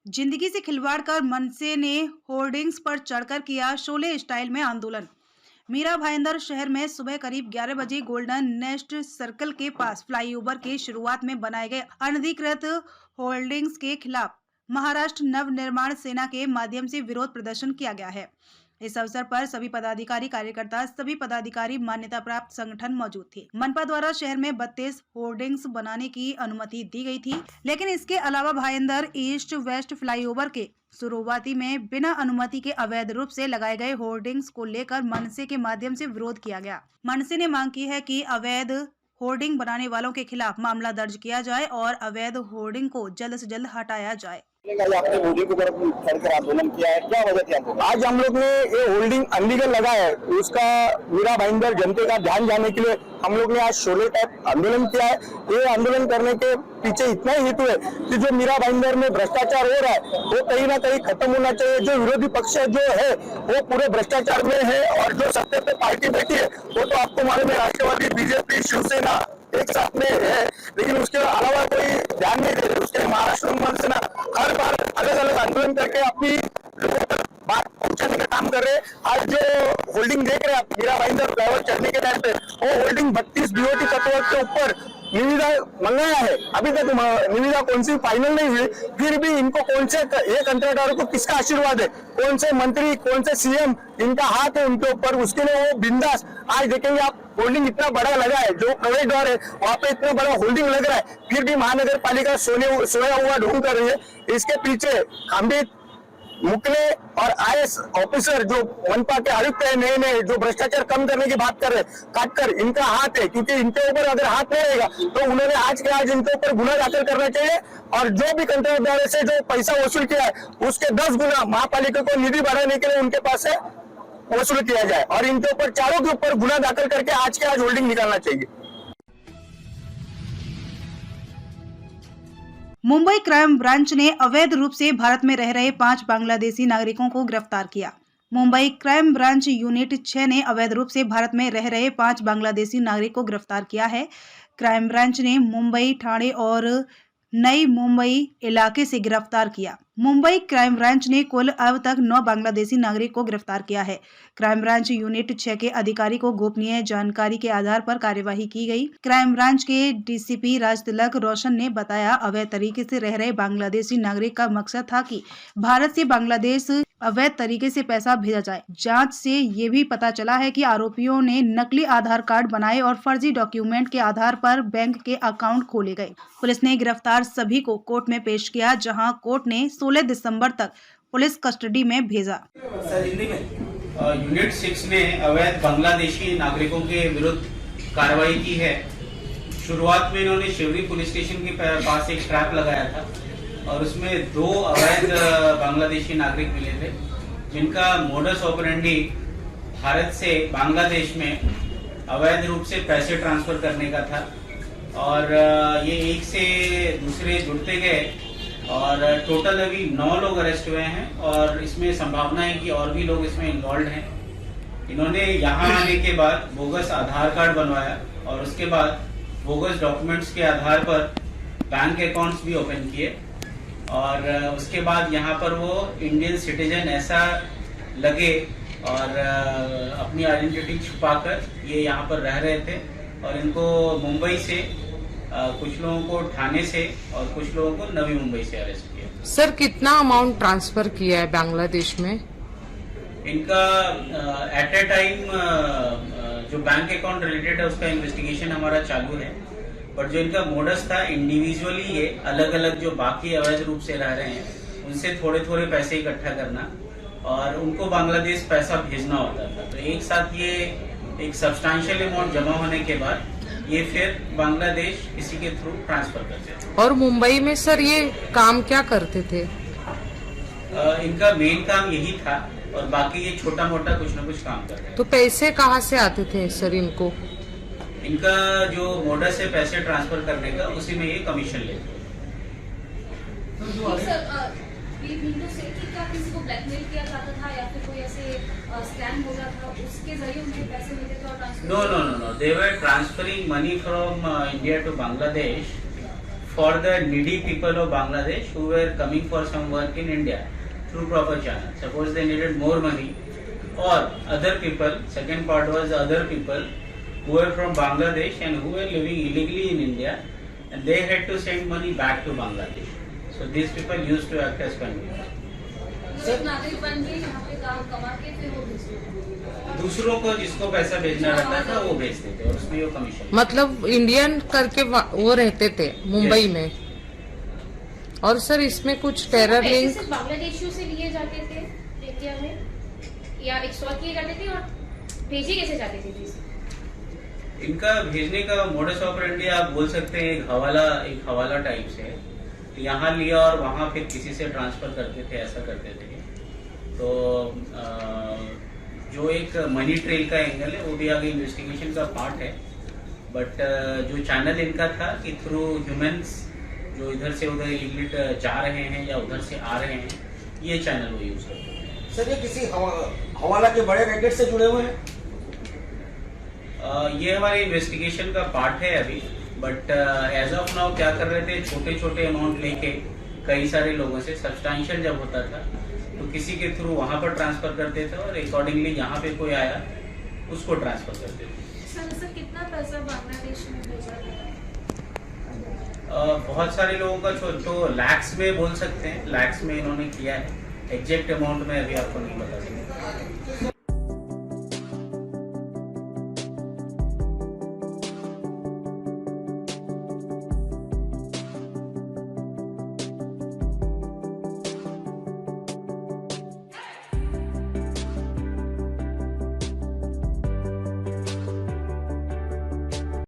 जिंदगी से खिलवाड़ कर मनसे ने होर्डिंग्स पर चढ़कर किया शोले स्टाइल में आंदोलन। मीरा भाईंदर शहर में सुबह करीब 11 बजे गोल्डन नेस्ट सर्कल के पास फ्लाईओवर के शुरुआत में बनाए गए अनधिकृत होल्डिंग्स के खिलाफ महाराष्ट्र नव निर्माण सेना के माध्यम से विरोध प्रदर्शन किया गया है। इस अवसर पर सभी पदाधिकारी मान्यता प्राप्त संगठन मौजूद थे। मनपा द्वारा शहर में 32 होर्डिंग्स बनाने की अनुमति दी गई थी, लेकिन इसके अलावा भाईंदर ईस्ट वेस्ट फ्लाईओवर के शुरुआती में बिना अनुमति के अवैध रूप से लगाए गए होर्डिंग्स को लेकर मनसे के माध्यम से विरोध किया गया। मनसे ने मांग की है कि अवैध होर्डिंग बनाने वालों के खिलाफ मामला दर्ज किया जाए और अवैध होर्डिंग को जल्द से जल्द हटाया जाए। आपने होल्डिंग के ऊपर चढ़कर आंदोलन किया है, क्या वजह थी आंदोलन? आज हम लोग ने ये होल्डिंग अनलीगल लगा है, उसका मीरा भाईंदर जनता का ध्यान जाने के लिए हम लोग ने आज शोले टाइप आंदोलन किया है। ये आंदोलन करने के पीछे इतना ही हेतु है कि जो मीरा भाईंदर में भ्रष्टाचार हो रहा है वो कहीं ना कहीं खत्म होना चाहिए। जो विरोधी पक्ष जो है वो पूरे भ्रष्टाचार में है और जो सत्ता पे पार्टी बैठी है वो तो आपको मालूम है, राष्ट्रवादी, बीजेपी, शिवसेना एक साथ में है, लेकिन उसके अलावा कोई ध्यान नहीं दे रहे। उसके महाराष्ट्र मनसेना हर बार अलग अलग आंदोलन करके अपनी लोगों तक बात पहुंचाने का काम कर रहे हैं। आज जो होल्डिंग देख रहे हैं आप मीरा भाईंदर फ्लाईओवर चढ़ने के टाइम पे, वो होल्डिंग 32 बीओटी तत्व के ऊपर निविदा मंगाया है। अभी तक निविदा कौन सी फाइनल नहीं हुई, फिर भी इनको कौन से ये कंट्राक्टर को किसका आशीर्वाद है, कौन से मंत्री, कौन से सीएम इनका हाथ है उनके ऊपर, उसके लिए वो बिंदास। आज देखेंगे आप होल्डिंग इतना बड़ा लगा है, जो प्रवेश द्वार है वहाँ पे इतना बड़ा होल्डिंग लग रहा है, फिर भी महानगर पालिका सोया हुआ ढूंढ कर रही है। इसके पीछे खंडित मुकले और आईएएस ऑफिसर जो मनपा के आयुक्त है, नए नए जो भ्रष्टाचार कम करने की बात कर रहे हैं, काटकर इनका हाथ है। क्योंकि इनके ऊपर अगर हाथ नहीं रहेगा तो उन्होंने आज के आज इनके ऊपर गुना दाखिल करना चाहिए और जो भी कंट्राक्टर से जो पैसा वसूल किया है उसके 10 गुना महापालिका को निधि बढ़ाने के लिए उनके पास से वसूल किया जाए और इनके ऊपर चारों के ऊपर गुना दाखिल करके आज के आज होल्डिंग निकालना चाहिए। मुंबई क्राइम ब्रांच ने अवैध रूप से भारत में रह रहे 5 बांग्लादेशी नागरिकों को गिरफ्तार किया। मुंबई क्राइम ब्रांच यूनिट 6 ने अवैध रूप से भारत में रह रहे 5 बांग्लादेशी नागरिक को गिरफ्तार किया है। क्राइम ब्रांच ने मुंबई, ठाणे और नई मुंबई इलाके से गिरफ्तार किया। मुंबई क्राइम ब्रांच ने कुल अब तक 9 बांग्लादेशी नागरिक को गिरफ्तार किया है। क्राइम ब्रांच यूनिट 6 के अधिकारी को गोपनीय जानकारी के आधार पर कार्यवाही की गई। क्राइम ब्रांच के डीसीपी राजतिलक रोशन ने बताया, अवैध तरीके से रह रहे बांग्लादेशी नागरिक का मकसद था कि भारत से बांग्लादेश अवैध तरीके से पैसा भेजा जाए। जांच से ये भी पता चला है कि आरोपियों ने नकली आधार कार्ड बनाए और फर्जी डॉक्यूमेंट के आधार पर बैंक के अकाउंट खोले गए। पुलिस ने गिरफ्तार सभी को कोर्ट में पेश किया, जहां कोर्ट ने 16 दिसंबर तक पुलिस कस्टडी में भेजा। यूनिट 6 ने अवैध बांग्लादेशी नागरिकों के विरुद्ध कार्रवाई की है। शुरुआत में इन्होंने शिवरी पुलिस स्टेशन के पास एक ट्रैप लगाया था और उसमें 2 अवैध बांग्लादेशी नागरिक मिले थे, जिनका मोडस ऑपरेंडी भारत से बांग्लादेश में अवैध रूप से पैसे ट्रांसफर करने का था और ये एक से दूसरे जुड़ते गए और टोटल अभी 9 लोग अरेस्ट हुए हैं और इसमें संभावना है कि और भी लोग इसमें इन्वॉल्व हैं। इन्होंने यहाँ आने के बाद बोगस आधार कार्ड बनवाया और उसके बाद बोगस डॉक्यूमेंट्स के आधार पर बैंक अकाउंट्स भी ओपन किए और उसके बाद यहाँ पर वो इंडियन सिटीजन ऐसा लगे और अपनी आइडेंटिटी छुपाकर ये यहाँ पर रह रहे थे और इनको मुंबई से कुछ लोगों को ठाणे से और कुछ लोगों को नवी मुंबई से अरेस्ट किया। सर, कितना अमाउंट ट्रांसफर किया है बांग्लादेश में? इनका एट ए टाइम जो बैंक अकाउंट रिलेटेड है उसका इन्वेस्टिगेशन हमारा चालू है, पर जो इनका मोडस था इंडिविजुअली ये अलग अलग जो बाकी अवैध रूप से रह रहे हैं उनसे थोड़े थोड़े पैसे इकट्ठा करना और उनको बांग्लादेश पैसा भेजना होता था। तो एक साथ ये एक सब्सटैंशियल अमाउंट जमा होने के बाद ये फिर बांग्लादेश किसी के थ्रू ट्रांसफर करते थे। और मुंबई में सर ये काम क्या करते थे? इनका मेन काम यही था और बाकी ये छोटा मोटा कुछ न कुछ काम कर रहे हैं। तो पैसे कहाँ से आते थे सर इनको? इनका जो मोडस है पैसे ट्रांसफर करने का, उसी में ये कमीशन लेते हैं। किसी को ब्लैकमेल किया जाता था या फिर कोई ऐसे स्कैम हो रहा था उसके जरिए उन्हें पैसे मिलते थे और no, they were transferring money from India to Bangladesh for the needy people of Bangladesh who were coming for some work in India through proper channel. Suppose they needed more money, or other people, second part was other people who were from Bangladesh and who were living illegally in India, and they had to send money back to Bangladesh. So these people used to act as conduits. एक नागरिक बन के यहाँ पे काम कमा के फिर वो भेजते थे। दूसरों को जिसको पैसा भेजना रहता था वो भेजते थे और उसमें वो कमीशन। मतलब इंडियन करके वो रहते थे मुंबई में। और सर इसमें कुछ टेरर पैसे लिंक सिर्फ बांग्लादेशियों से लिए जाते थे इंडिया में या एक्सटॉर्ट किए जाते थे और भेजे कैसे जाते थे जी? इनका भेजने का मोडस ऑपरेंडी आप बोल सकते हैं एक हवाला टाइप से, यहाँ लिया और वहाँ फिर किसी से ट्रांसफर करते थे, ऐसा करते थे। तो जो एक मनी ट्रेल का एंगल है वो भी आगे इन्वेस्टिगेशन का पार्ट है, बट जो चैनल इनका था कि थ्रू ह्यूमंस जो इधर से उधर इलीगली जा रहे हैं या उधर से आ रहे हैं, ये चैनल वो यूज करते हैं। सर ये किसी हवाला के बड़े रैकेट से जुड़े हुए हैं? ये हमारे इन्वेस्टिगेशन का पार्ट है अभी, बट एज ऑफ नाउ क्या कर रहे थे, छोटे छोटे अमाउंट लेके कई सारे लोगों से सब्सटेंशियल जब होता था तो किसी के थ्रू वहां पर ट्रांसफर करते थे और अकॉर्डिंगली यहाँ पे कोई आया उसको ट्रांसफर करते थे। सर कितना पैसा बांग्लादेश में भेजा गया? बहुत सारे लोगों का तो लैक्स में बोल सकते हैं, लैक्स में इन्होंने किया है, एग्जैक्ट अमाउंट में अभी आपको नहीं बता सकते।